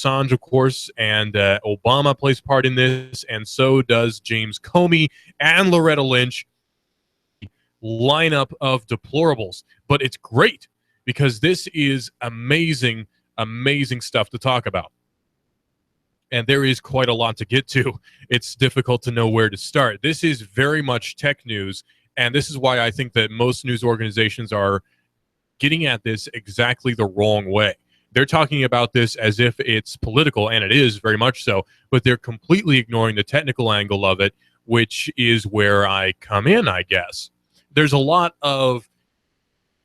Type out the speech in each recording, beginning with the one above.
Assange, of course, and Obama plays part in this, and so does James Comey and Loretta Lynch. Lineup of deplorables, but it's great because this is amazing stuff to talk about. And there is quite a lot to get to. It's difficult to know where to start. This is very much tech news, and this is why I think that most news organizations are getting at this exactly the wrong way. They're talking about this as if it's political, and it is very much so, but they're completely ignoring the technical angle of it, which is where I come in, I guess. There's a lot of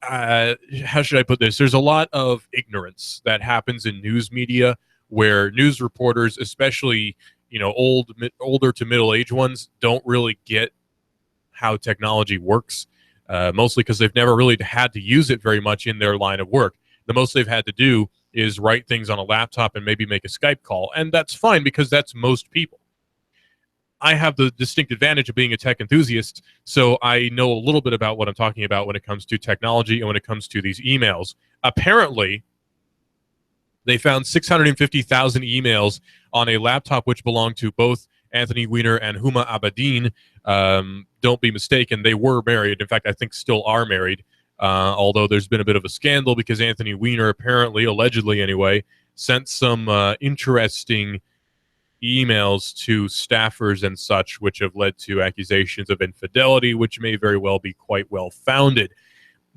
how should I put this? There's a lot of ignorance that happens in news media where news reporters, especially, you know, older to middle-aged ones, don't really get how technology works, mostly because they've never really had to use it very much in their line of work. The most they've had to do is write things on a laptop and maybe make a Skype call, and that's fine because that's most people. I have the distinct advantage of being a tech enthusiast, so I know a little bit about what I'm talking about when it comes to technology and when it comes to these emails. Apparently, they found 650,000 emails on a laptop which belonged to both Anthony Weiner and Huma Abedin. Don't be mistaken, they were married. In fact, I think still are married, although there's been a bit of a scandal because Anthony Weiner apparently, allegedly anyway, sent some interesting emails to staffers and such, which have led to accusations of infidelity, which may very well be quite well founded.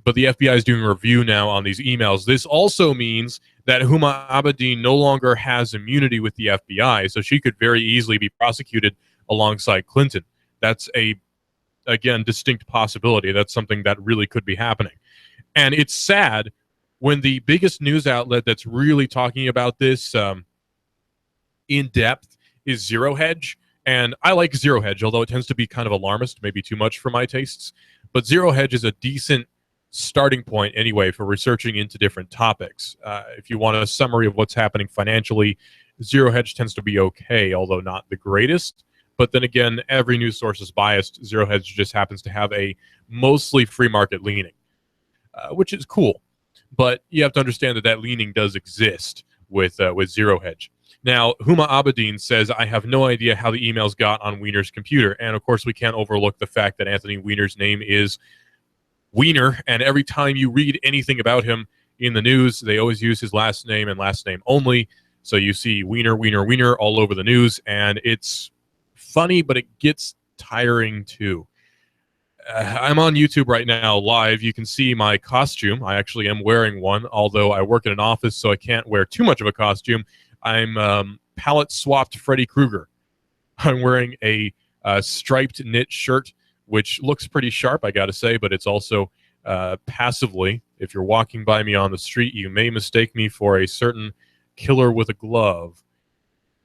But the FBI is doing a review now on these emails. This also means that Huma Abedin no longer has immunity with the FBI, so she could very easily be prosecuted alongside Clinton. That's again, distinct possibility. That's something that really could be happening. And it's sad when the biggest news outlet that's really talking about this in depth is Zero Hedge. And I like Zero Hedge, although it tends to be kind of alarmist, maybe too much for my tastes. But Zero Hedge is a decent starting point anyway for researching into different topics. If you want a summary of what's happening financially, Zero Hedge tends to be okay, although not the greatest. But then again, every news source is biased. Zero Hedge just happens to have a mostly free market leaning, which is cool. But you have to understand that that leaning does exist with Zero Hedge. Now, Huma Abedin says, I have no idea how the emails got on Weiner's computer. And of course, we can't overlook the fact that Anthony Weiner's name is Weiner, and every time you read anything about him in the news, they always use his last name and last name only. So you see Weiner, Weiner, Weiner all over the news, and it's funny, but it gets tiring too. I'm on YouTube right now live. You can see my costume. I actually am wearing one, although I work in an office, so I can't wear too much of a costume. I'm palette swapped Freddy Krueger. I'm wearing a striped knit shirt, which looks pretty sharp, I gotta say, but it's also passively. If you're walking by me on the street, you may mistake me for a certain killer with a glove,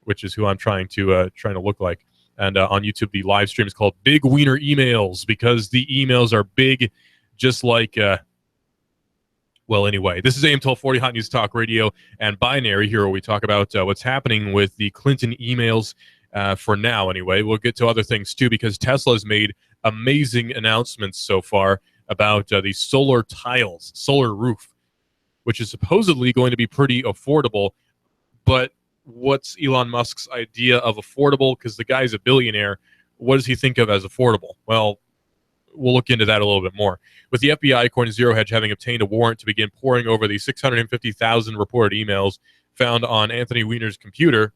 which is who I'm trying to look like. And on YouTube, the live stream is called Big Weiner Emails because the emails are big, just like. Well, anyway, this is AM 1240 Hot News Talk Radio and Binary here, where we talk about what's happening with the Clinton emails. For now, anyway. We'll get to other things too because Tesla's made amazing announcements so far about the solar tiles, solar roof, which is supposedly going to be pretty affordable. But what's Elon Musk's idea of affordable? Because the guy's a billionaire. What does he think of as affordable? Well, we'll look into that a little bit more. With the FBI, according to Zero Hedge, having obtained a warrant to begin poring over the 650,000 reported emails found on Anthony Weiner's computer,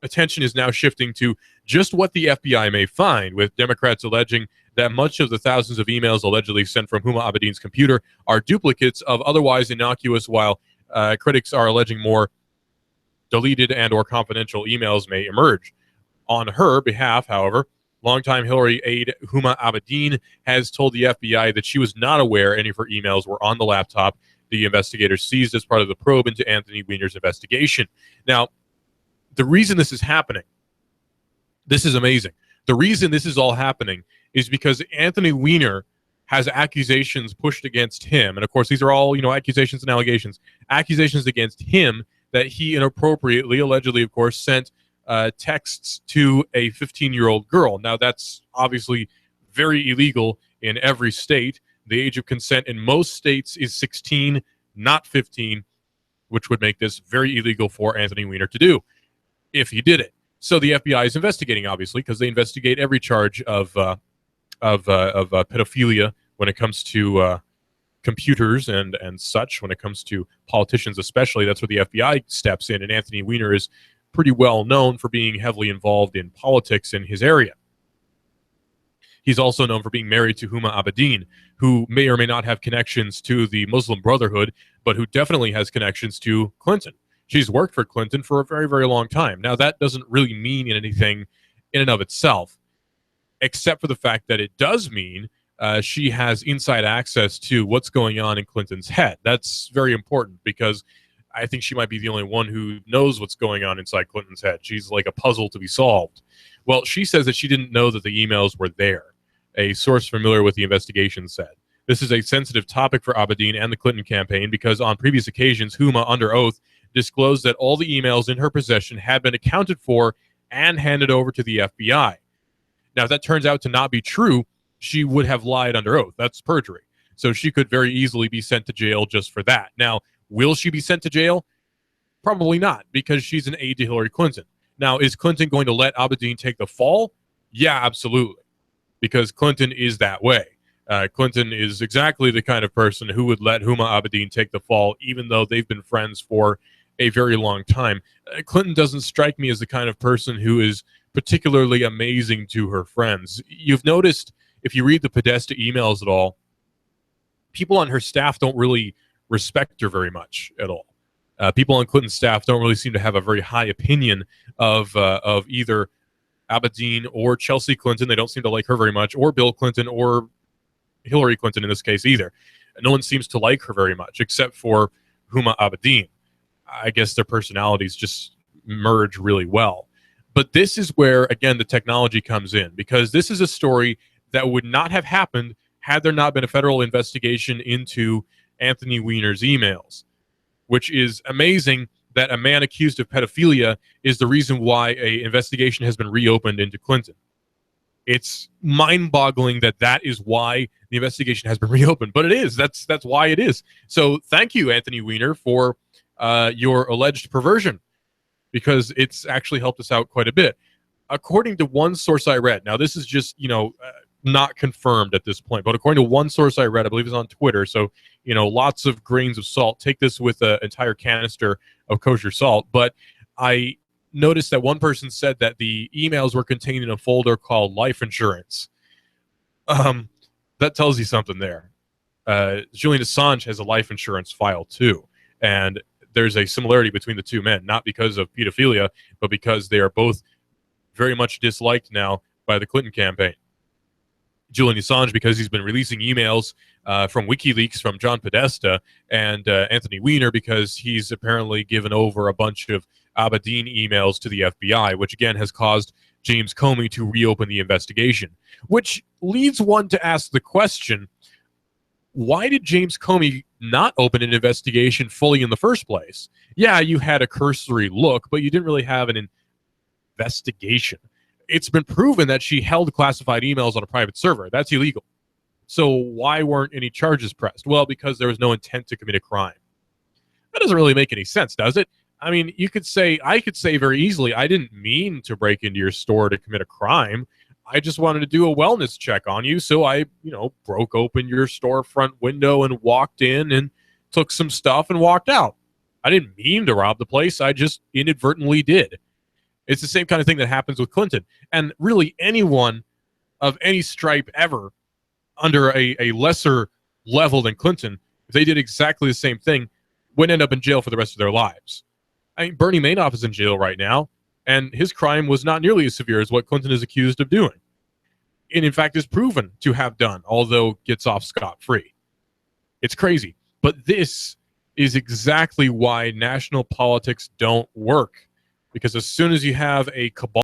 attention is now shifting to just what the FBI may find, with Democrats alleging that much of the thousands of emails allegedly sent from Huma Abedin's computer are duplicates of otherwise innocuous, while critics are alleging more deleted and or confidential emails may emerge. On her behalf, however, longtime Hillary aide Huma Abedin has told the FBI that she was not aware any of her emails were on the laptop the investigators seized as part of the probe into Anthony Weiner's investigation. Now, the reason this is happening, this is amazing. The reason this is all happening is because Anthony Weiner has accusations pushed against him. And of course, these are all, accusations and allegations. Accusations against him that he inappropriately, allegedly, of course, sent texts to a 15-year-old girl. Now, that's obviously very illegal in every state. The age of consent in most states is 16, not 15. which would make this very illegal for Anthony Weiner to do if he did it. So the FBI is investigating, obviously, because they investigate every charge of pedophilia when it comes to computers and such. When it comes to politicians, especially, that's where the FBI steps in. And Anthony Weiner is pretty well known for being heavily involved in politics in his area. He's also known for being married to Huma Abedin, who may or may not have connections to the Muslim Brotherhood, but who definitely has connections to Clinton. She's worked for Clinton for a very, very long time. Now, that doesn't really mean anything in and of itself, except for the fact that it does mean she has inside access to what's going on in Clinton's head. That's very important because I think she might be the only one who knows what's going on inside Clinton's head. She's like a puzzle to be solved. Well, she says that she didn't know that the emails were there. A source familiar with the investigation said. This is a sensitive topic for Abedin and the Clinton campaign because on previous occasions, Huma, under oath, disclosed that all the emails in her possession had been accounted for and handed over to the FBI. Now, if that turns out to not be true, she would have lied under oath. That's perjury. So she could very easily be sent to jail just for that. Now, will she be sent to jail? Probably not, because she's an aide to Hillary Clinton. Now, is Clinton going to let Abedin take the fall? Yeah, absolutely, because Clinton is that way. Clinton is exactly the kind of person who would let Huma Abedin take the fall, even though they've been friends for a very long time. Clinton doesn't strike me as the kind of person who is particularly amazing to her friends. You've noticed, if you read the Podesta emails at all, people on her staff don't really respect her very much at all. People on Clinton's staff don't really seem to have a very high opinion of either Abedin or Chelsea Clinton. They don't seem to like her very much, or Bill Clinton or Hillary Clinton in this case either. No one seems to like her very much, except for Huma Abedin. I guess their personalities just merge really well. But this is where, again, the technology comes in, because this is a story that would not have happened had there not been a federal investigation into Anthony Weiner's emails, which is amazing that a man accused of pedophilia is the reason why an investigation has been reopened into Clinton. It's mind-boggling that that is why the investigation has been reopened, but it is. That's why it is. So thank you, Anthony Weiner, for your alleged perversion, because it's actually helped us out quite a bit. According to one source I read, now this is just, not confirmed at this point, but according to one source I read, I believe it's on Twitter, so, lots of grains of salt. Take this with an entire canister of kosher salt. But I noticed that one person said that the emails were contained in a folder called life insurance. That tells you something there. Julian Assange has a life insurance file too, and there's a similarity between the two men, not because of pedophilia, but because they are both very much disliked now by the Clinton campaign. Julian Assange, because he's been releasing emails from WikiLeaks from John Podesta, and Anthony Weiner, because he's apparently given over a bunch of Abedin emails to the FBI, which again has caused James Comey to reopen the investigation, which leads one to ask the question, why did James Comey not open an investigation fully in the first place? Yeah, you had a cursory look, but you didn't really have an investigation. It's been proven that she held classified emails on a private server. That's illegal. So why weren't any charges pressed? Well, because there was no intent to commit a crime. That doesn't really make any sense, does it? I mean, I could say very easily, I didn't mean to break into your store to commit a crime. I just wanted to do a wellness check on you. So I, broke open your storefront window and walked in and took some stuff and walked out. I didn't mean to rob the place. I just inadvertently did. It's the same kind of thing that happens with Clinton. And really anyone of any stripe ever under a lesser level than Clinton, if they did exactly the same thing, would end up in jail for the rest of their lives. I mean, Bernie Madoff is in jail right now, and his crime was not nearly as severe as what Clinton is accused of doing. And in fact is proven to have done, although gets off scot-free. It's crazy. But this is exactly why national politics don't work. Because as soon as you have a cabal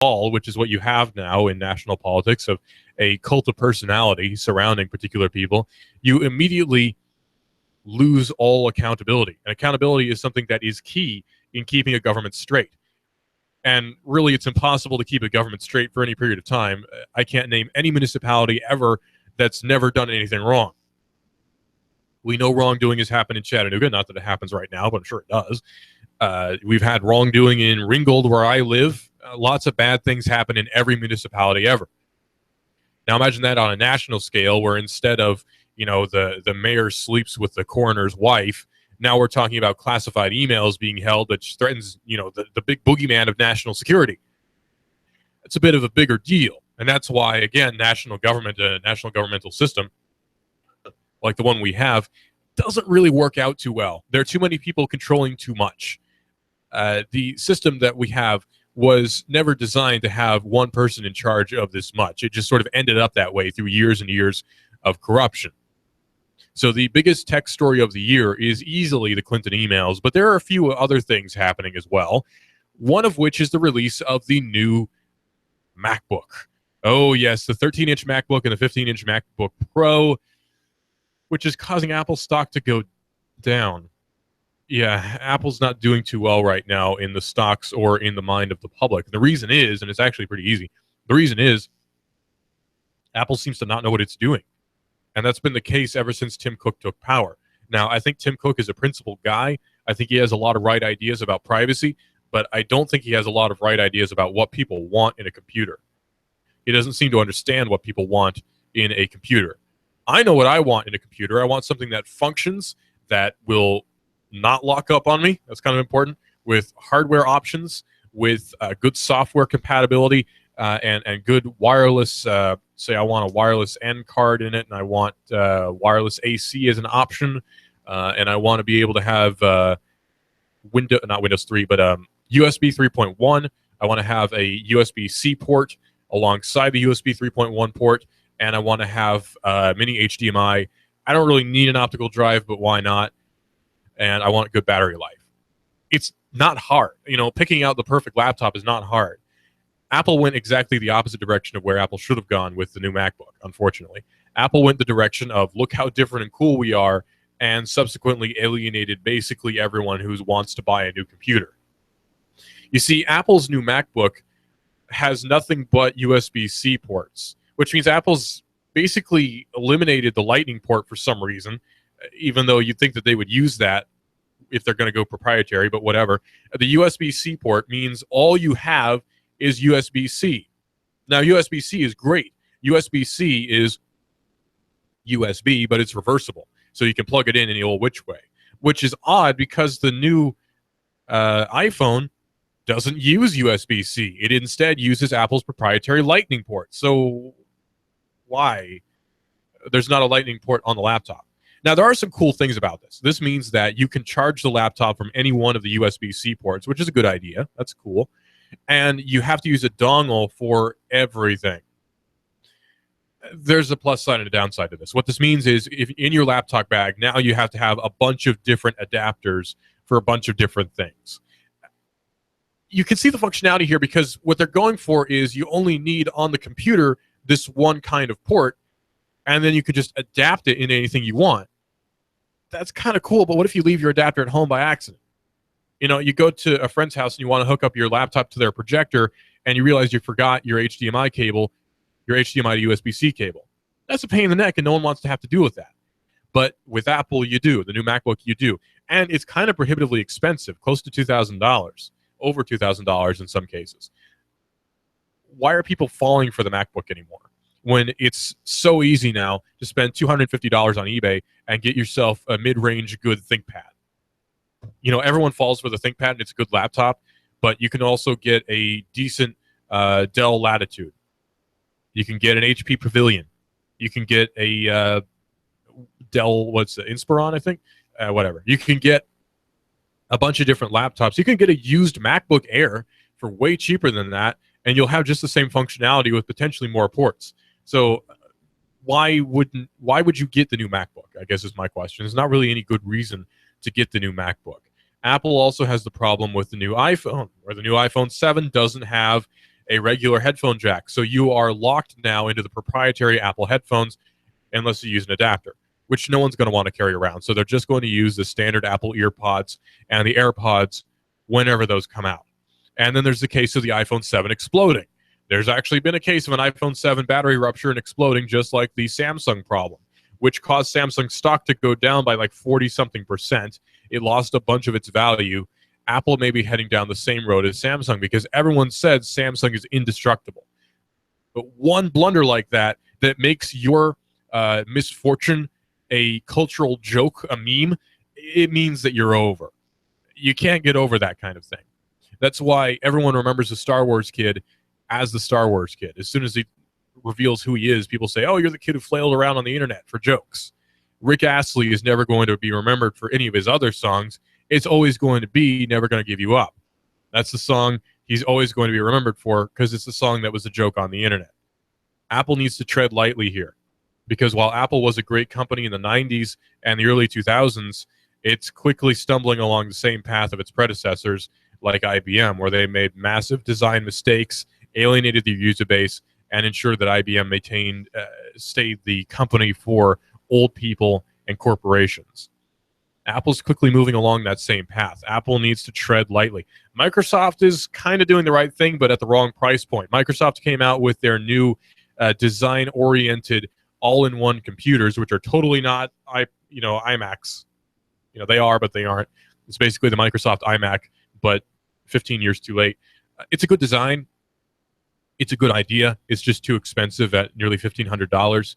which is what you have now in national politics, of a cult of personality surrounding particular people, you immediately lose all accountability. And accountability is something that is key in keeping a government straight. And really, it's impossible to keep a government straight for any period of time. I can't name any municipality ever that's never done anything wrong. We know wrongdoing has happened in Chattanooga. Not that it happens right now, but I'm sure it does. We've had wrongdoing in Ringgold, where I live. Lots of bad things happen in every municipality ever. Now imagine that on a national scale, where instead of, the mayor sleeps with the coroner's wife, now we're talking about classified emails being held that threatens, the big boogeyman of national security. It's a bit of a bigger deal. And that's why, again, national government, a national governmental system like the one we have, doesn't really work out too well. There are too many people controlling too much. The system that we have was never designed to have one person in charge of this much. It just sort of ended up that way through years and years of corruption. So the biggest tech story of the year is easily the Clinton emails, but there are a few other things happening as well, one of which is the release of the new MacBook. Oh, yes, the 13-inch MacBook and the 15-inch MacBook Pro, which is causing Apple stock to go down. Yeah, Apple's not doing too well right now in the stocks or in the mind of the public. The reason is, and it's actually pretty easy, the reason is Apple seems to not know what it's doing. And that's been the case ever since Tim Cook took power. Now, I think Tim Cook is a principled guy. I think he has a lot of right ideas about privacy, but I don't think he has a lot of right ideas about what people want in a computer. He doesn't seem to understand what people want in a computer. I know what I want in a computer. I want something that functions, that will not lock up on me. That's kind of important. With hardware options, with good software compatibility, and good wireless. Say I want a wireless N card in it, and I want wireless AC as an option, and I want to be able to have not Windows 3, but USB 3.1. I want to have a USB-C port alongside the USB 3.1 port, and I want to have mini HDMI. I don't really need an optical drive, but why not? And I want good battery life. It's not hard. Picking out the perfect laptop is not hard. Apple went exactly the opposite direction of where Apple should have gone with the new MacBook, unfortunately. Apple went the direction of, look how different and cool we are, and subsequently alienated basically everyone who wants to buy a new computer. You see, Apple's new MacBook has nothing but USB-C ports, which means Apple's basically eliminated the Lightning port for some reason, even though you'd think that they would use that if they're going to go proprietary, but whatever. The USB-C port means all you have is USB-C. Now, USB-C is great. USB-C is USB, but it's reversible. So you can plug it in any old which way, which is odd because the new iPhone doesn't use USB-C. It instead uses Apple's proprietary Lightning port. So why? There's not a Lightning port on the laptop. Now, there are some cool things about this. This means that you can charge the laptop from any one of the USB-C ports, which is a good idea. That's cool. And you have to use a dongle for everything. There's a plus side and a downside to this. What this means is, if in your laptop bag, now you have to have a bunch of different adapters for a bunch of different things. You can see the functionality here because what they're going for is you only need on the computer this one kind of port, and then you could just adapt it in anything you want. That's kind of cool, but what if you leave your adapter at home by accident? You go to a friend's house and you want to hook up your laptop to their projector, and you realize you forgot your HDMI cable, your HDMI to USB-C cable. That's a pain in the neck, and no one wants to have to deal with that. But with Apple, you do. The new MacBook, you do. And it's kind of prohibitively expensive, close to $2,000, over $2,000 in some cases. Why are people falling for the MacBook anymore, when it's so easy now to spend $250 on eBay and get yourself a mid-range good ThinkPad? Everyone falls for the ThinkPad, and it's a good laptop, but you can also get a decent Dell Latitude. You can get an HP Pavilion. You can get a Dell, Inspiron, I think? Whatever. You can get a bunch of different laptops. You can get a used MacBook Air for way cheaper than that, and you'll have just the same functionality with potentially more ports. So why would you get the new MacBook, I guess is my question. There's not really any good reason to get the new MacBook. Apple also has the problem with the new iPhone, where the new iPhone 7 doesn't have a regular headphone jack. So you are locked now into the proprietary Apple headphones unless you use an adapter, which no one's going to want to carry around. So they're just going to use the standard Apple EarPods and the AirPods whenever those come out. And then there's the case of the iPhone 7 exploding. There's actually been a case of an iPhone 7 battery rupture and exploding, just like the Samsung problem, which caused Samsung stock to go down by like 40-something%. It lost a bunch of its value. Apple may be heading down the same road as Samsung because everyone said Samsung is indestructible. But one blunder like that makes your misfortune a cultural joke, a meme, it means that you're over. You can't get over that kind of thing. That's why everyone remembers the Star Wars kid as the Star Wars kid. As soon as he reveals who he is, people say, oh, you're the kid who flailed around on the internet for jokes. Rick Astley is never going to be remembered for any of his other songs. It's always going to be Never Gonna Give You Up. That's the song he's always going to be remembered for because it's the song that was a joke on the internet. Apple needs to tread lightly here because while Apple was a great company in the 90s and the early 2000s, it's quickly stumbling along the same path of its predecessors like IBM, where they made massive design mistakes, alienated their user base, and ensured that IBM stayed the company for old people and corporations. Apple's quickly moving along that same path. Apple needs to tread lightly. Microsoft is kind of doing the right thing, but at the wrong price point. Microsoft came out with their new design-oriented all-in-one computers, which are totally not iMacs. They are, but they aren't. It's basically the Microsoft iMac, but 15 years too late. It's a good design. It's a good idea. It's just too expensive at nearly $1,500.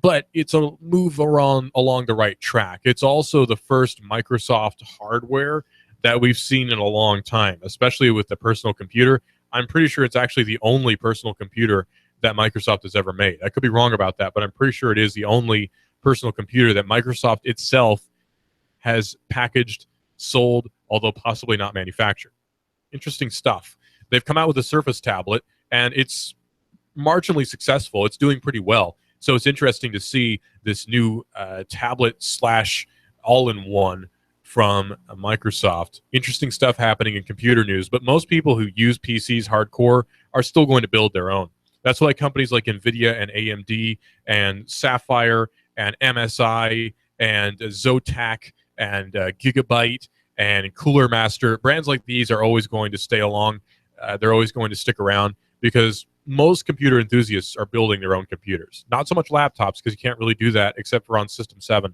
But it's a move along the right track. It's also the first Microsoft hardware that we've seen in a long time, especially with the personal computer. I'm pretty sure it's actually the only personal computer that Microsoft has ever made. I could be wrong about that, but I'm pretty sure it is the only personal computer that Microsoft itself has packaged, sold, although possibly not manufactured. Interesting stuff. They've come out with a Surface tablet, and it's marginally successful. It's doing pretty well. So it's interesting to see this new tablet / all-in-one from Microsoft. Interesting stuff happening in computer news, but most people who use PCs hardcore are still going to build their own. That's why companies like NVIDIA and AMD and Sapphire and MSI and Zotac and Gigabyte and Cooler Master, brands like these are always going to stay along. They're always going to stick around because most computer enthusiasts are building their own computers. Not so much laptops because you can't really do that except for on System 7.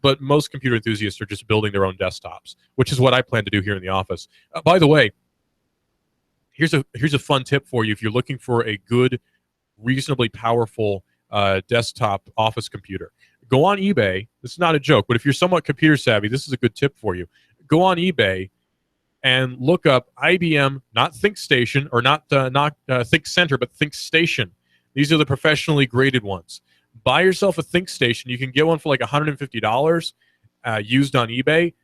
But most computer enthusiasts are just building their own desktops, which is what I plan to do here in the office. By the way, here's a fun tip for you if you're looking for a good, reasonably powerful desktop office computer. Go on eBay. This is not a joke, but if you're somewhat computer savvy, this is a good tip for you. Go on eBay and look up IBM, not ThinkStation, or not ThinkCenter, but ThinkStation. These are the professionally graded ones. Buy yourself a ThinkStation. You can get one for like $150 used on eBay,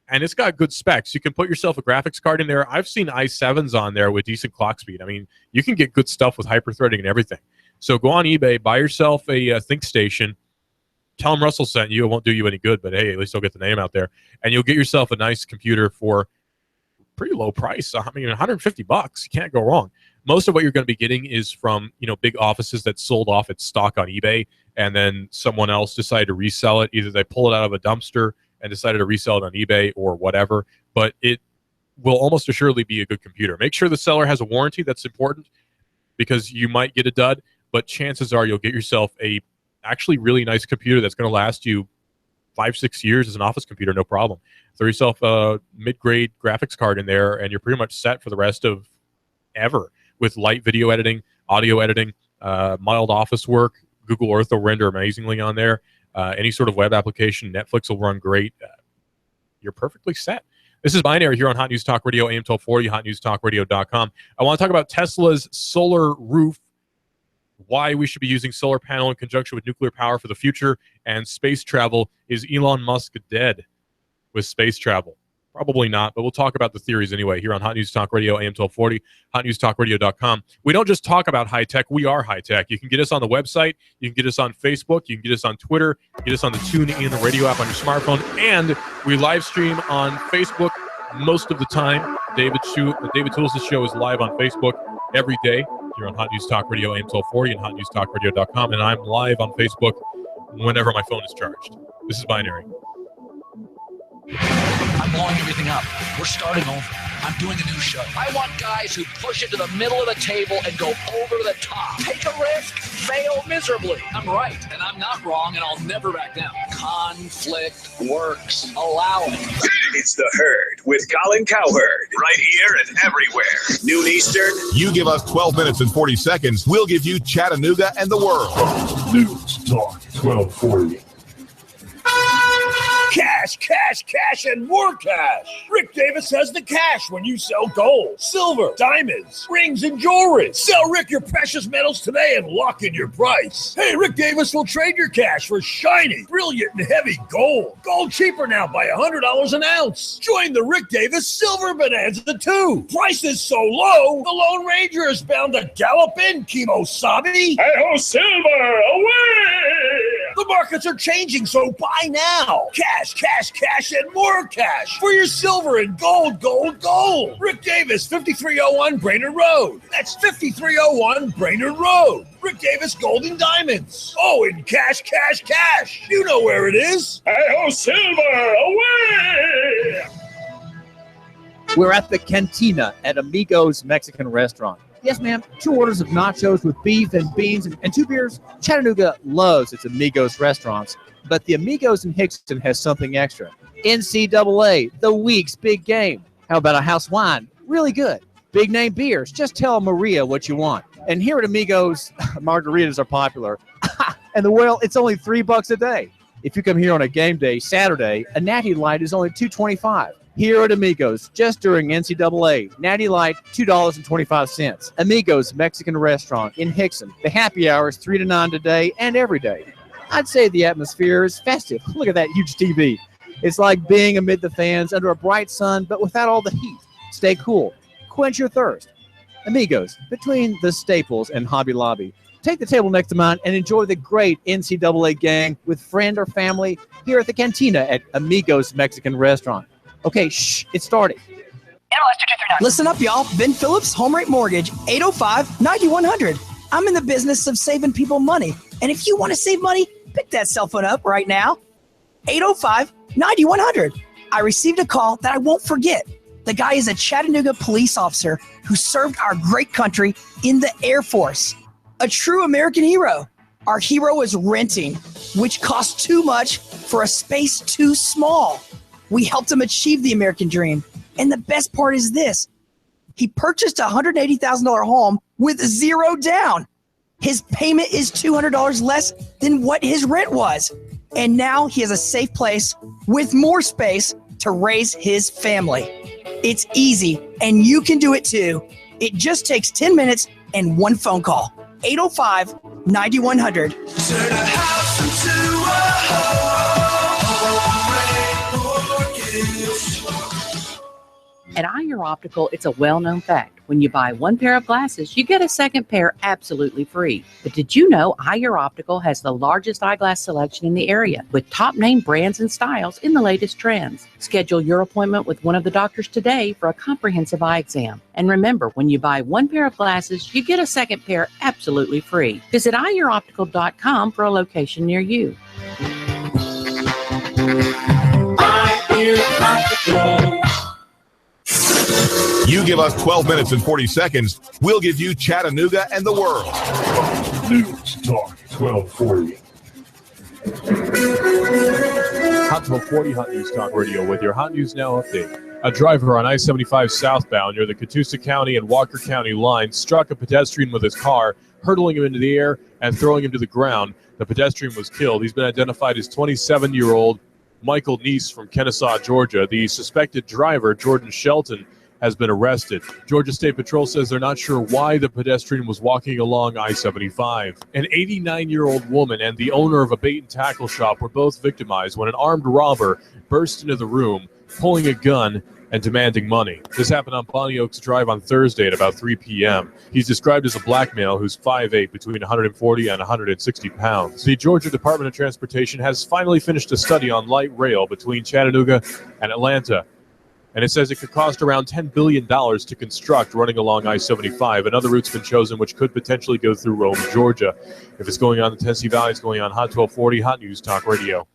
and it's got good specs. You can put yourself a graphics card in there. I've seen i7s on there with decent clock speed. I mean, you can get good stuff with hyper-threading and everything. So go on eBay, buy yourself a ThinkStation. Tell them Russell sent you. It won't do you any good, but hey, at least you'll get the name out there. And you'll get yourself a nice computer for pretty low price. I mean, $150. You can't go wrong. Most of what you're going to be getting is from, big offices that sold off its stock on eBay, and then someone else decided to resell it. Either they pull it out of a dumpster and decided to resell it on eBay or whatever, but it will almost assuredly be a good computer. Make sure the seller has a warranty. That's important because you might get a dud, but chances are you'll get yourself a actually really nice computer that's going to last you 5-6 years as an office computer, no problem. Throw yourself a mid-grade graphics card in there, and you're pretty much set for the rest of ever with light video editing, audio editing, mild office work. Google Earth will render amazingly on there. Any sort of web application, Netflix will run great. You're perfectly set. This is Weiner here on Hot News Talk Radio, AM 1240, hotnewstalkradio.com. I want to talk about Tesla's solar roof, why we should be using solar panel in conjunction with nuclear power for the future, and space travel. Is Elon Musk dead with space travel? Probably not, but we'll talk about the theories anyway here on Hot News Talk Radio, AM 1240, hotnewstalkradio.com. We don't just talk about high-tech, we are high-tech. You can get us on the website, you can get us on Facebook, you can get us on Twitter, you can get us on the TuneIn radio app on your smartphone, and we live stream on Facebook most of the time. David Tulis' show is live on Facebook every day. You're on Hot News Talk Radio AM 1240 and hotnewstalkradio.com, and I'm live on Facebook whenever my phone is charged. This is Binary. I'm blowing everything up. We're starting over. I'm doing a new show. I want guys who push it to the middle of the table and go over the top. Take a risk, fail miserably. I'm right, and I'm not wrong, and I'll never back down. Conflict works. Allow it. It's The Herd with Colin Cowherd. Right here and everywhere. Noon Eastern. You give us 12 minutes and 40 seconds, we'll give you Chattanooga and the world. News Talk 1240. Cash, cash, cash, and more cash. Rick Davis has the cash when you sell gold, silver, diamonds, rings, and jewelry. Sell Rick your precious metals today and lock in your price. Hey, Rick Davis will trade your cash for shiny, brilliant, and heavy gold. Gold cheaper now by $100 an ounce. Join the Rick Davis Silver Bonanza 2. Price is so low, the Lone Ranger is bound to gallop in, Kimosabe. Hey-ho, silver, away! The markets are changing, so buy now. Cash, cash, cash, and more cash for your silver and gold, gold, gold. Rick Davis, 5301 Brainerd Road. That's 5301 Brainerd Road. Rick Davis Gold and Diamonds. Oh, and cash, cash, cash. You know where it is. Hey-ho, silver, away! We're at the Cantina at Amigos Mexican Restaurant. Yes, ma'am. 2 orders of nachos with beef and beans and 2 beers. Chattanooga loves its Amigos restaurants, but the Amigos in Hickson has something extra. NCAA, the week's big game. How about a house wine? Really good. Big name beers. Just tell Maria what you want. And here at Amigos, margaritas are popular. And it's only $3 a day. If you come here on a game day, Saturday, a Natty Light is only $2.25. Here at Amigos, just during NCAA, Natty Light, $2.25. Amigos Mexican Restaurant in Hickson. The happy hour is 3 to 9 today and every day. I'd say the atmosphere is festive. Look at that huge TV. It's like being amid the fans under a bright sun, but without all the heat. Stay cool. Quench your thirst. Amigos, between the Staples and Hobby Lobby. Take the table next to mine and enjoy the great NCAA gang with friend or family here at the Cantina at Amigos Mexican Restaurant. Okay, it's starting. Listen up, y'all. Ben Phillips, Home Rate Mortgage, 805-9100. I'm in the business of saving people money. And if you want to save money, pick that cell phone up right now. 805-9100. I received a call that I won't forget. The guy is a Chattanooga police officer who served our great country in the Air Force. A true American hero. Our hero is renting, which costs too much for a space too small. We helped him achieve the American dream. And the best part is this. He purchased a $180,000 home with 0 down. His payment is $200 less than what his rent was. And now he has a safe place with more space to raise his family. It's easy, and you can do it too. It just takes 10 minutes and 1 phone call. 805-9100. Turn a house into a At Eyer Optical, it's a well-known fact. When you buy 1 pair of glasses, you get a second pair absolutely free. But did you know Eyer Optical has the largest eyeglass selection in the area, with top-name brands and styles in the latest trends? Schedule your appointment with one of the doctors today for a comprehensive eye exam. And remember, when you buy 1 pair of glasses, you get a second pair absolutely free. Visit EyerOptical.com for a location near you. Eyer Optical. You give us 12 minutes and 40 seconds, we'll give you Chattanooga and the world. News Talk 1240. Hot 1240 Hot News Talk Radio with your Hot News Now update. A driver on I-75 southbound near the Catoosa County and Walker County line struck a pedestrian with his car, hurtling him into the air and throwing him to the ground. The pedestrian was killed. He's been identified as 27-year-old Michael Neese from Kennesaw, Georgia. The suspected driver, Jordan Shelton, has been arrested. Georgia State Patrol says they're not sure why the pedestrian was walking along I-75. An 89-year-old woman and the owner of a bait and tackle shop were both victimized when an armed robber burst into the room, pulling a gun and demanding money. This happened on Bonnie Oaks Drive on Thursday at about 3 p.m. He's described as a black male who's 5'8", between 140 and 160 pounds. The Georgia Department of Transportation has finally finished a study on light rail between Chattanooga and Atlanta. And it says it could cost around $10 billion to construct, running along I-75. Another route's been chosen, which could potentially go through Rome, Georgia. If it's going on the Tennessee Valley, it's going on Hot 1240, Hot News Talk Radio.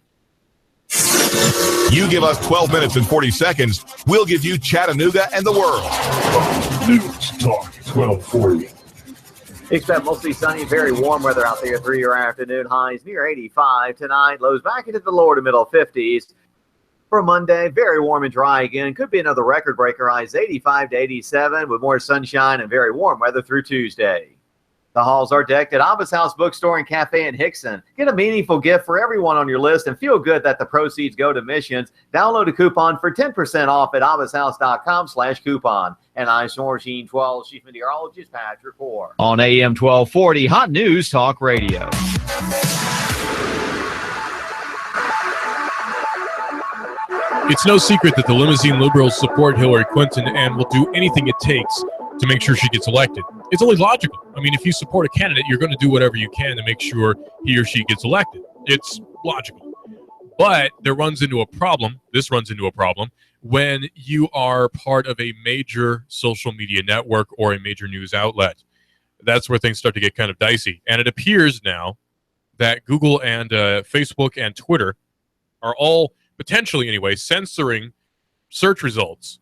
You give us 12 minutes and 40 seconds, we'll give you Chattanooga and the world. News Talk 1240. Expect mostly sunny, very warm weather out there through your afternoon. Highs near 85 tonight. Lows back into the lower to middle 50s. For Monday, very warm and dry again. Could be another record breaker. Highs 85 to 87 with more sunshine and very warm weather through Tuesday. The halls are decked at Abba's House Bookstore and Cafe in Hickson. Get a meaningful gift for everyone on your list and feel good that the proceeds go to missions. Download a coupon for 10% off at abbashouse.com/coupon. And I'm Storm Sheen 12, Chief Meteorologist Patrick Hoare. On AM 1240, Hot News Talk Radio. It's no secret that the limousine liberals support Hillary Clinton and will do anything it takes to make sure she gets elected. It's only logical. I mean, if you support a candidate, you're going to do whatever you can to make sure he or she gets elected. It's logical. But there runs into a problem. This runs into a problem when you are part of a major social media network or a major news outlet. That's where things start to get kind of dicey. And it appears now that Google and Facebook and Twitter are all, potentially anyway, censoring search results.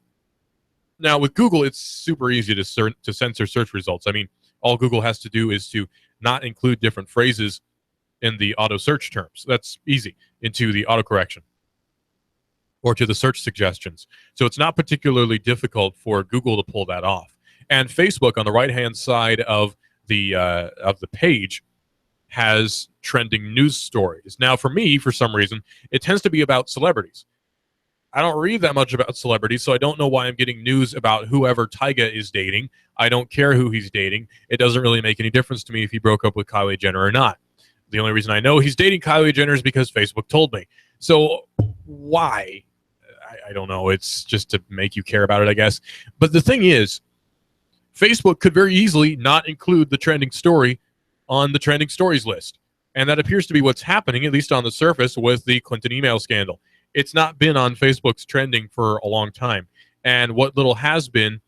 Now, with Google, it's super easy to censor search results. I mean, all Google has to do is to not include different phrases in the auto search terms. That's easy, into the autocorrection or to the search suggestions. So it's not particularly difficult for Google to pull that off. And Facebook, on the right-hand side of the page, has trending news stories. Now, for me, for some reason, it tends to be about celebrities. I don't read that much about celebrities, so I don't know why I'm getting news about whoever Tyga is dating. I don't care who he's dating. It doesn't really make any difference to me if he broke up with Kylie Jenner or not. The only reason I know he's dating Kylie Jenner is because Facebook told me. So why? I don't know. It's just to make you care about it, I guess. But the thing is, Facebook could very easily not include the trending story on the trending stories list. And that appears to be what's happening, at least on the surface, with the Clinton email scandal. It's not been on Facebook's trending for a long time. And what little has been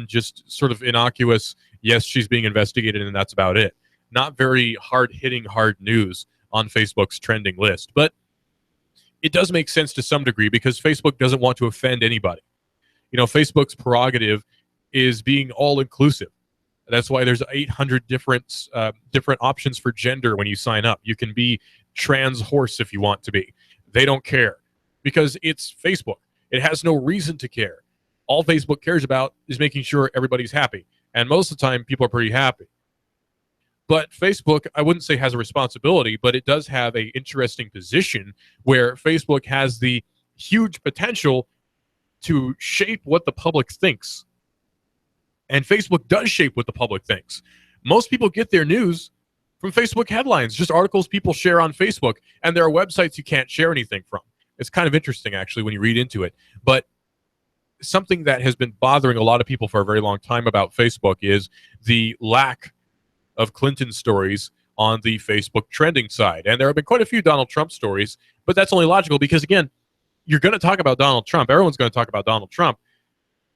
just sort of innocuous, yes, she's being investigated, and that's about it. Not very hard-hitting, hard news on Facebook's trending list. But it does make sense to some degree because Facebook doesn't want to offend anybody. You know, Facebook's prerogative is being all-inclusive. That's why there's 800 different options for gender when you sign up. You can be trans horse if you want to be. They don't care because it's Facebook. It has no reason to care. All Facebook cares about is making sure everybody's happy. And most of the time, people are pretty happy. But Facebook, I wouldn't say has a responsibility, but it does have an interesting position where Facebook has the huge potential to shape what the public thinks. And Facebook does shape what the public thinks. Most people get their news from Facebook headlines, just articles people share on Facebook, and there are websites you can't share anything from. It's kind of interesting, actually, when you read into it. But something that has been bothering a lot of people for a very long time about Facebook is the lack of Clinton stories on the Facebook trending side. And there have been quite a few Donald Trump stories, but that's only logical because, again, you're going to talk about Donald Trump. Everyone's going to talk about Donald Trump.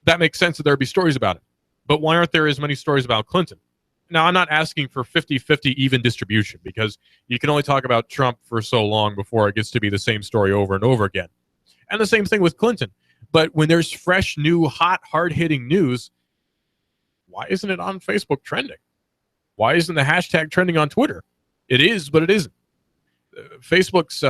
That makes sense that there would be stories about it. But why aren't there as many stories about Clinton? Now, I'm not asking for 50-50 even distribution because you can only talk about Trump for so long before it gets to be the same story over and over again. And the same thing with Clinton. But when there's fresh, new, hot, hard-hitting news, why isn't it on Facebook trending? Why isn't the hashtag trending on Twitter? It is, but it isn't. Facebook's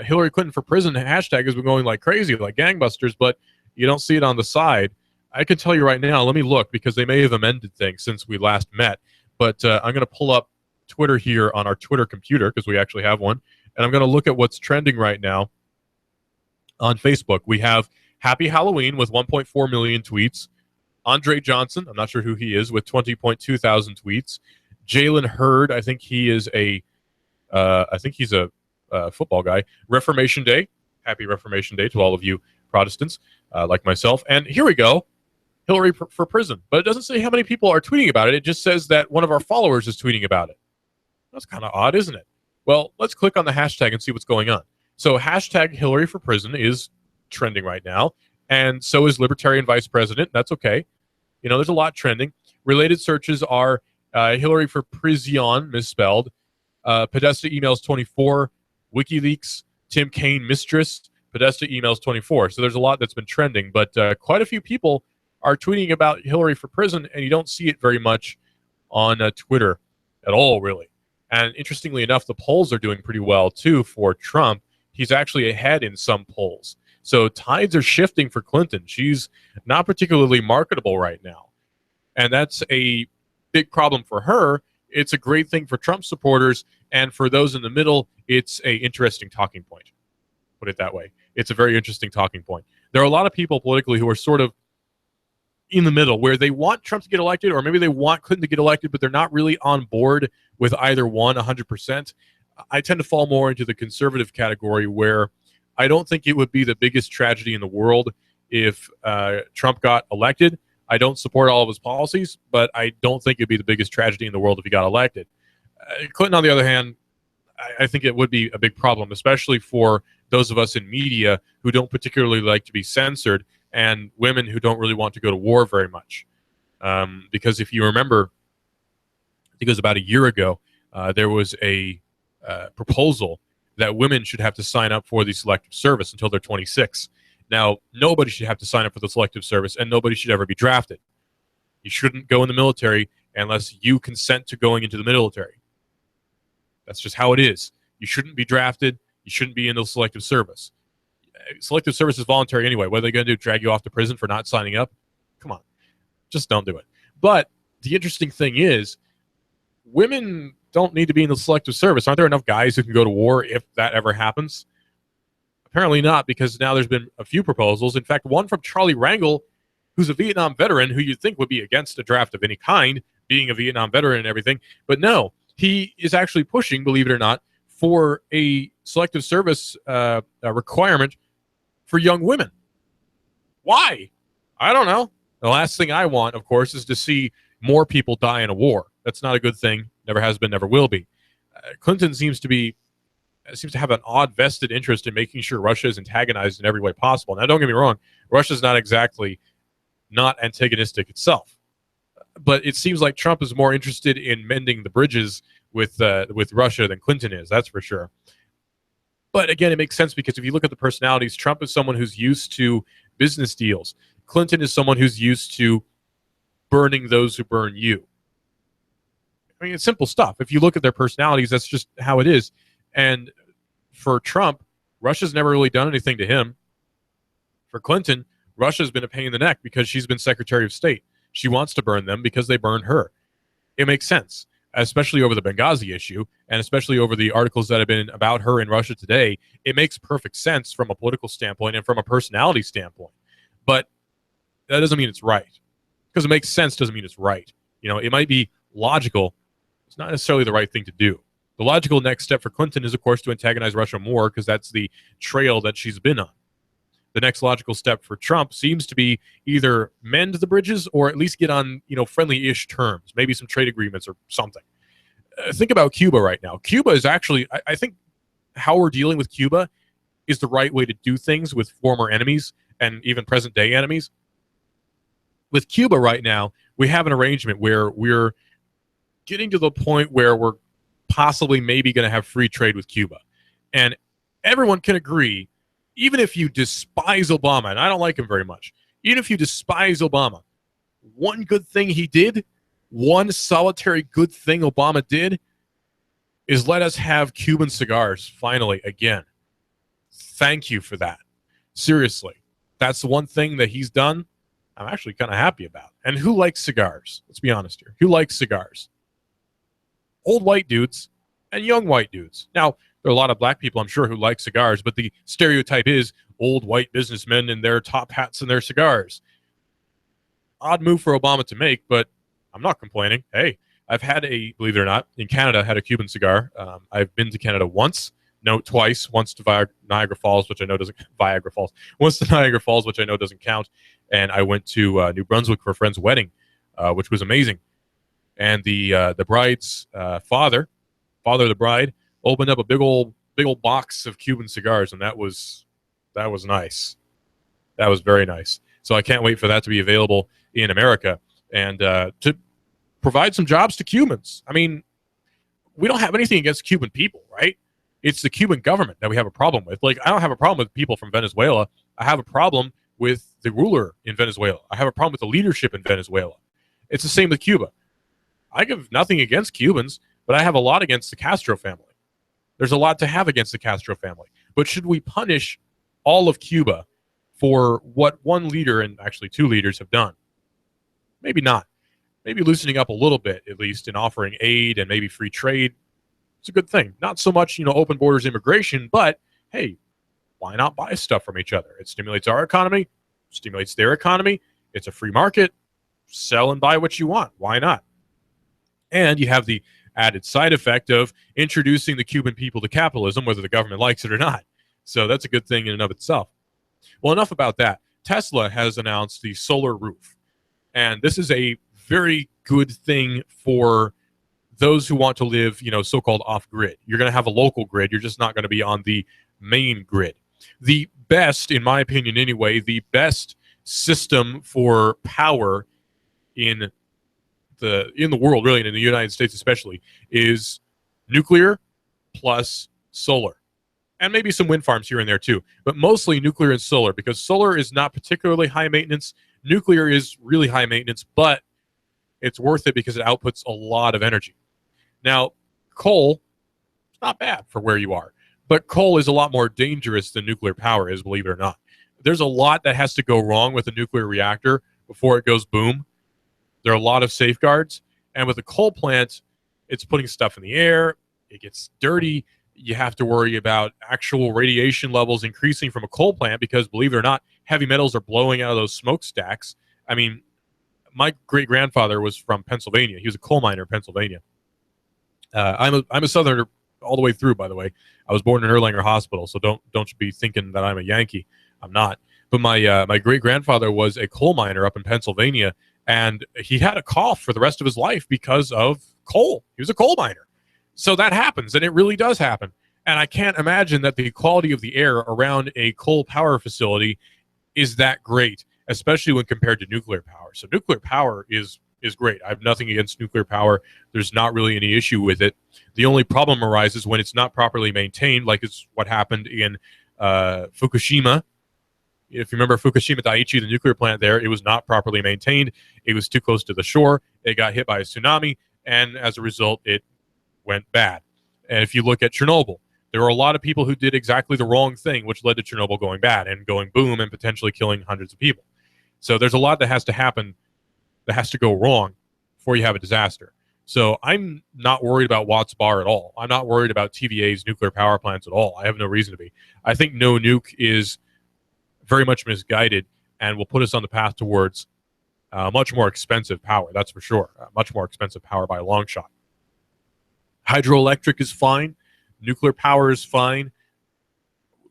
Hillary Clinton for prison hashtag has been going like crazy, like gangbusters, but you don't see it on the side. I can tell you right now, let me look, because they may have amended things since we last met. But I'm going to pull up Twitter here on our Twitter computer, because we actually have one. And I'm going to look at what's trending right now on Facebook. We have Happy Halloween with 1.4 million tweets. Andre Johnson, I'm not sure who he is, with 20.2 thousand tweets. Jalen Hurd, I think he's a football guy. Reformation Day, happy Reformation Day to all of you Protestants like myself. And here we go, Hillary for prison. But it doesn't say how many people are tweeting about it. It just says that one of our followers is tweeting about it. That's kind of odd, isn't it? Well, let's click on the hashtag and see what's going on. So hashtag Hillary for prison is trending right now. and so is Libertarian Vice President. That's okay. There's a lot trending. Related searches are Hillary for Prison, misspelled, Podesta emails 24, WikiLeaks, Tim Kaine mistress, Podesta emails 24. So there's a lot that's been trending, but quite a few people are tweeting about Hillary for prison, and you don't see it very much on Twitter at all, really. And interestingly enough, the polls are doing pretty well, too, for Trump. He's actually ahead in some polls. So tides are shifting for Clinton. She's not particularly marketable right now. And that's a big problem for her. It's a great thing for Trump supporters. And for those in the middle, it's an interesting talking point. Put it that way. It's a very interesting talking point. There are a lot of people politically who are sort of in the middle, where they want Trump to get elected, or maybe they want Clinton to get elected, but they're not really on board with either one 100%. I tend to fall more into the conservative category, where I don't think it would be the biggest tragedy in the world if Trump got elected. I don't support all of his policies, but I don't think it'd be the biggest tragedy in the world if he got elected. Clinton, on the other hand, I think it would be a big problem, especially for those of us in media who don't particularly like to be censored, and women who don't really want to go to war very much. Because if you remember, I think it was about a year ago, there was a proposal that women should have to sign up for the selective service until they're 26. Now, nobody should have to sign up for the selective service, and nobody should ever be drafted. You shouldn't go in the military unless you consent to going into the military. That's just how it is. You shouldn't be drafted. You shouldn't be in the selective service. Selective service is voluntary anyway. What are they going to do, drag you off to prison for not signing up? Come on. Just don't do it. But the interesting thing is, women don't need to be in the selective service. Aren't there enough guys who can go to war if that ever happens? Apparently not, because now there's been a few proposals. In fact, one from Charlie Rangel, who's a Vietnam veteran, who you'd think would be against a draft of any kind, being a Vietnam veteran and everything. But no, he is actually pushing, believe it or not, for a selective service requirement for young women. Why? I don't know. The last thing I want, of course, is to see more people die in a war. That's not a good thing. Never has been, never will be. Clinton seems to have an odd vested interest in making sure Russia is antagonized in every way possible. Now, don't get me wrong. Russia's not exactly not antagonistic itself. But it seems like Trump is more interested in mending the bridges with Russia than Clinton is. That's for sure. But again, it makes sense because if you look at the personalities, Trump is someone who's used to business deals. Clinton is someone who's used to burning those who burn you. I mean, it's simple stuff. If you look at their personalities, that's just how it is. And for Trump, Russia's never really done anything to him. For Clinton, Russia's been a pain in the neck because she's been Secretary of State. She wants to burn them because they burned her. It makes sense, especially over the Benghazi issue, and especially over the articles that have been about her in Russia Today. It makes perfect sense from a political standpoint and from a personality standpoint. But that doesn't mean it's right. Because it makes sense doesn't mean it's right. It might be logical. It's not necessarily the right thing to do. The logical next step for Clinton is, of course, to antagonize Russia more, because that's the trail that she's been on. The next logical step for Trump seems to be either mend the bridges or at least get on, friendly-ish terms, maybe some trade agreements or something. Think about Cuba right now. Cuba is actually, I think how we're dealing with Cuba is the right way to do things with former enemies and even present-day enemies. With Cuba right now, we have an arrangement where we're getting to the point where we're possibly maybe going to have free trade with Cuba. And everyone can agree, even if you despise Obama, and I don't like him very much, even if you despise Obama, one good thing he did, one solitary good thing Obama did, is let us have Cuban cigars finally again. Thank you for that. Seriously. That's the one thing that he's done I'm actually kind of happy about. And who likes cigars? Let's be honest here. Who likes cigars? Old white dudes and young white dudes. Now, there are a lot of black people, I'm sure, who like cigars, but the stereotype is old white businessmen in their top hats and their cigars. Odd move for Obama to make, but I'm not complaining. Hey, I've had believe it or not, in Canada, had a Cuban cigar. I've been to Canada once. No, twice. Once to Niagara Falls, which I know doesn't Once to Niagara Falls, which I know doesn't count. And I went to New Brunswick for a friend's wedding, which was amazing. And the bride's father of the bride, opened up a big old box of Cuban cigars, and that was nice. That was very nice. So I can't wait for that to be available in America and to provide some jobs to Cubans. I mean, we don't have anything against Cuban people, right? It's the Cuban government that we have a problem with. Like, I don't have a problem with people from Venezuela. I have a problem with the ruler in Venezuela. I have a problem with the leadership in Venezuela. It's the same with Cuba. I give nothing against Cubans, but I have a lot against the Castro family. There's a lot to have against the Castro family. But should we punish all of Cuba for what one leader and actually two leaders have done? Maybe not. Maybe loosening up a little bit, at least, and offering aid and maybe free trade. It's a good thing. Not so much, open borders immigration, but hey, why not buy stuff from each other? It stimulates our economy, stimulates their economy. It's a free market. Sell and buy what you want. Why not? And you have the added side effect of introducing the Cuban people to capitalism, whether the government likes it or not. So that's a good thing in and of itself. Well, enough about that. Tesla has announced the solar roof. And this is a very good thing for those who want to live, so-called off-grid. You're going to have a local grid. You're just not going to be on the main grid. The best, in my opinion anyway, the best system for power in the world, really, and in the United States especially, is nuclear plus solar. And maybe some wind farms here and there too. But mostly nuclear and solar, because solar is not particularly high maintenance. Nuclear is really high maintenance, but it's worth it because it outputs a lot of energy. Now, coal, it's not bad for where you are, but coal is a lot more dangerous than nuclear power is, believe it or not. There's a lot that has to go wrong with a nuclear reactor before it goes boom. There are a lot of safeguards, and with a coal plant, it's putting stuff in the air, it gets dirty, you have to worry about actual radiation levels increasing from a coal plant because, believe it or not, heavy metals are blowing out of those smokestacks. I mean, my great-grandfather was from Pennsylvania. He was a coal miner in Pennsylvania. I'm a Southerner all the way through, by the way. I was born in Erlanger Hospital, so don't be thinking that I'm a Yankee. I'm not. But my great-grandfather was a coal miner up in Pennsylvania, and he had a cough for the rest of his life because of coal. He was a coal miner. So that happens, and it really does happen. And I can't imagine that the quality of the air around a coal power facility is that great, especially when compared to nuclear power. So nuclear power is great. I have nothing against nuclear power. There's not really any issue with it. The only problem arises when it's not properly maintained, like it's what happened in Fukushima. If you remember Fukushima Daiichi, the nuclear plant there, it was not properly maintained. It was too close to the shore. It got hit by a tsunami, and as a result, it went bad. And if you look at Chernobyl, there were a lot of people who did exactly the wrong thing, which led to Chernobyl going bad and going boom and potentially killing hundreds of people. So there's a lot that has to happen, that has to go wrong before you have a disaster. So I'm not worried about Watts Bar at all. I'm not worried about TVA's nuclear power plants at all. I have no reason to be. I think no nuke is very much misguided and will put us on the path towards much more expensive power. That's for sure. Much more expensive power by a long shot. Hydroelectric is fine. Nuclear power is fine.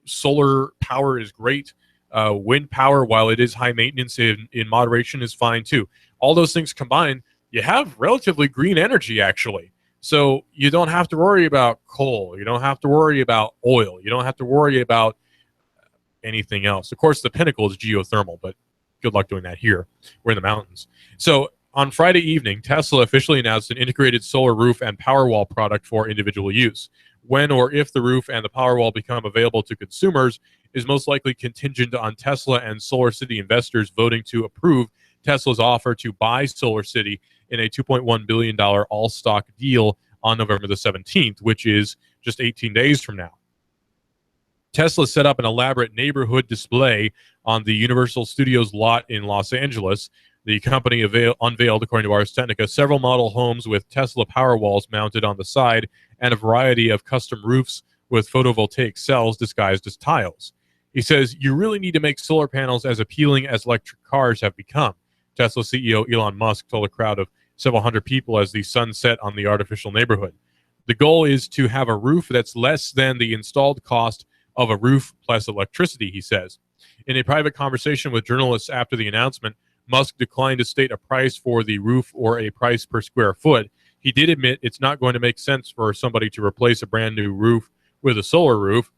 Solar power is great. Wind power, while it is high maintenance in moderation, is fine too. All those things combined, you have relatively green energy, actually. So you don't have to worry about coal. You don't have to worry about oil. You don't have to worry about anything else. Of course, the pinnacle is geothermal, but good luck doing that here. We're in the mountains. So on Friday evening, Tesla officially announced an integrated solar roof and Powerwall product for individual use. When or if the roof and the Powerwall become available to consumers is most likely contingent on Tesla and SolarCity investors voting to approve Tesla's offer to buy SolarCity in a $2.1 billion all-stock deal on November the 17th, which is just 18 days from now. Tesla set up an elaborate neighborhood display on the Universal Studios lot in Los Angeles. The company unveiled, according to Ars Technica, several model homes with Tesla Powerwalls mounted on the side and a variety of custom roofs with photovoltaic cells disguised as tiles. He says, "You really need to make solar panels as appealing as electric cars have become." Tesla CEO Elon Musk told a crowd of several hundred people as the sun set on the artificial neighborhood. The goal is to have a roof that's less than the installed cost of a roof plus electricity, he says. In a private conversation with journalists after the announcement, Musk declined to state a price for the roof or a price per square foot. He did admit it's not going to make sense for somebody to replace a brand new roof with a solar roof.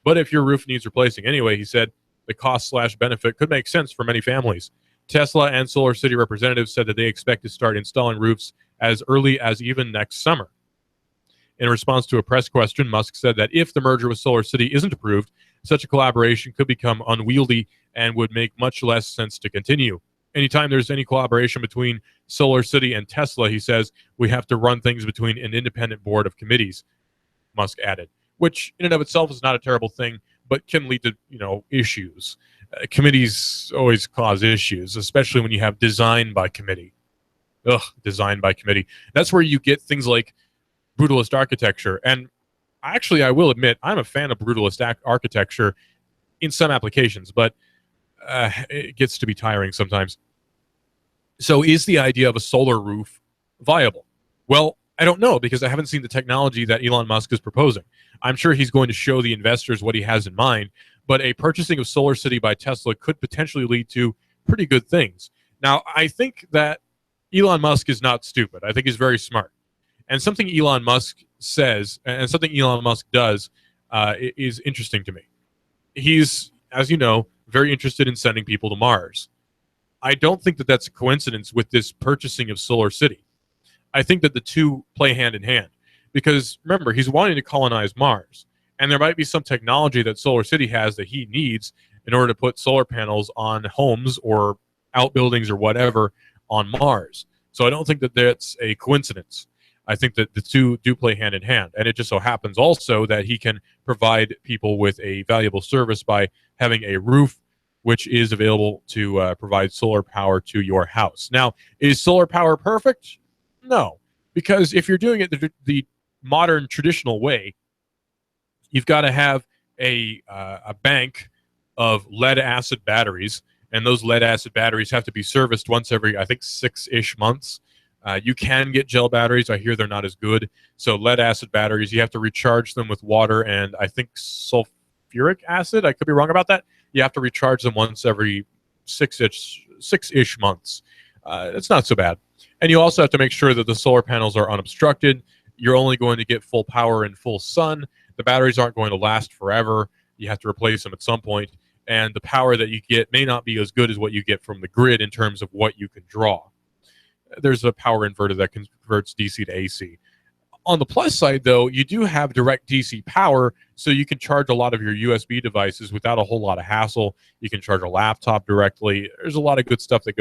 But if your roof needs replacing anyway, he said, The cost/benefit could make sense for many families. Tesla and Solar City representatives said that they expect to start installing roofs as early as even next summer. In response to a press question, Musk said that if the merger with Solar City isn't approved, such a collaboration could become unwieldy and would make much less sense to continue. Anytime there's any collaboration between Solar City and Tesla, he says, we have to run things between an independent board of committees, Musk added, which in and of itself is not a terrible thing, but can lead to, issues. Committees always cause issues, especially when you have design by committee. Design by committee. That's where you get things like brutalist architecture. And actually, I will admit, I'm a fan of brutalist architecture in some applications, but it gets to be tiring sometimes. So is the idea of a solar roof viable? Well, I don't know, because I haven't seen the technology that Elon Musk is proposing. I'm sure he's going to show the investors what he has in mind, but a purchasing of Solar City by Tesla could potentially lead to pretty good things. Now, I think that Elon Musk is not stupid. I think he's very smart. And something Elon Musk says, and something Elon Musk does, is interesting to me. He's, as you know, very interested in sending people to Mars. I don't think that that's a coincidence with this purchasing of Solar City. I think that the two play hand in hand, because remember, he's wanting to colonize Mars, and there might be some technology that Solar City has that he needs in order to put solar panels on homes or outbuildings or whatever on Mars. So I don't think that that's a coincidence. I think that the two do play hand in hand, and it just so happens also that he can provide people with a valuable service by having a roof which is available to provide solar power to your house. Now, is solar power perfect? No, because if you're doing it the modern traditional way, you've got to have a bank of lead-acid batteries, and those lead-acid batteries have to be serviced once every, I think, 6-ish months. You can get gel batteries. I hear they're not as good. So lead-acid batteries, you have to recharge them with water and I think sulfuric acid. I could be wrong about that. You have to recharge them once every 6-ish months. It's not so bad. And you also have to make sure that the solar panels are unobstructed. You're only going to get full power in full sun. The batteries aren't going to last forever. You have to replace them at some point. And the power that you get may not be as good as what you get from the grid in terms of what you can draw. There's a power inverter that converts DC to AC. On the plus side, though, you do have direct DC power, so you can charge a lot of your USB devices without a whole lot of hassle. You can charge a laptop directly. There's a lot of good stuff that goes